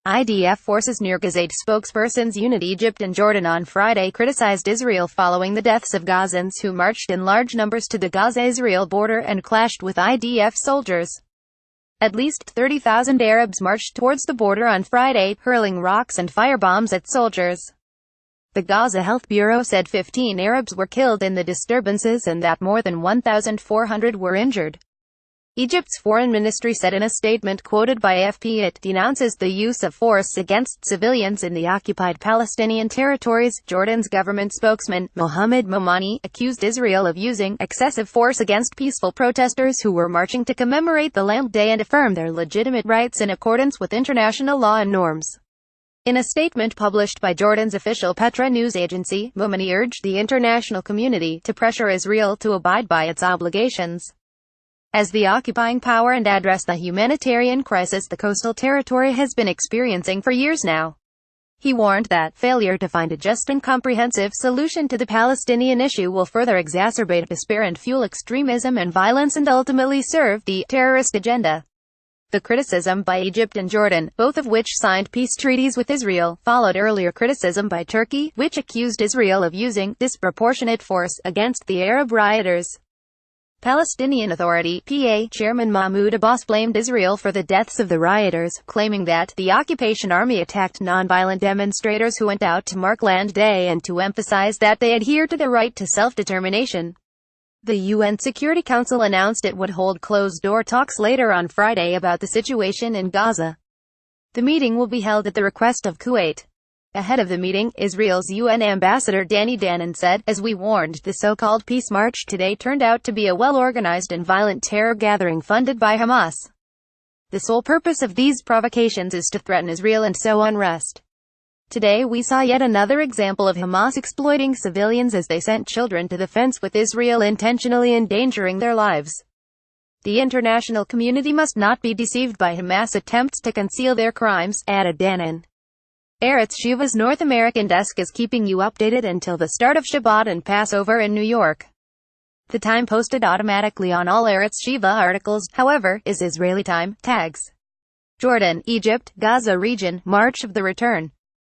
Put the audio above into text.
IDF forces near Gaza. Spokespersons Unite Egypt and Jordan on Friday criticized Israel following the deaths of Gazans who marched in large numbers to the Gaza-Israel border and clashed with IDF soldiers. At least 30,000 Arabs marched towards the border on Friday, hurling rocks and firebombs at soldiers. The Gaza Health Bureau said 15 Arabs were killed in the disturbances and that more than 1,400 were injured. Egypt's foreign ministry said in a statement quoted by AFP it denounces the use of force against civilians in the occupied Palestinian territories. Jordan's government spokesman, Mohammed Momani, accused Israel of using excessive force against peaceful protesters who were marching to commemorate the Land Day and affirm their legitimate rights in accordance with international law and norms. In a statement published by Jordan's official Petra news agency, Momani urged the international community to pressure Israel to abide by its obligations as the occupying power and address the humanitarian crisis the coastal territory has been experiencing for years now. He warned that failure to find a just and comprehensive solution to the Palestinian issue will further exacerbate despair and fuel extremism and violence and ultimately serve the terrorist agenda. The criticism by Egypt and Jordan, both of which signed peace treaties with Israel, followed earlier criticism by Turkey, which accused Israel of using disproportionate force against the Arab rioters. Palestinian Authority (PA) Chairman Mahmoud Abbas blamed Israel for the deaths of the rioters, claiming that the occupation army attacked nonviolent demonstrators who went out to mark Land Day and to emphasize that they adhere to the right to self-determination. The UN Security Council announced it would hold closed-door talks later on Friday about the situation in Gaza. The meeting will be held at the request of Kuwait. Ahead of the meeting, Israel's UN ambassador Danny Danon said, "As we warned, the so-called peace march today turned out to be a well-organized and violent terror gathering funded by Hamas. The sole purpose of these provocations is to threaten Israel and sow unrest." Today we saw yet another example of Hamas exploiting civilians as they sent children to the fence with Israel, intentionally endangering their lives. The international community must not be deceived by Hamas' attempts to conceal their crimes, added Danon. Eretz Shiva's North American desk is keeping you updated until the start of Shabbat and Passover in New York. The time posted automatically on all Eretz Shiva articles, however, is Israeli time. Tags: Jordan, Egypt, Gaza region, March of the Return.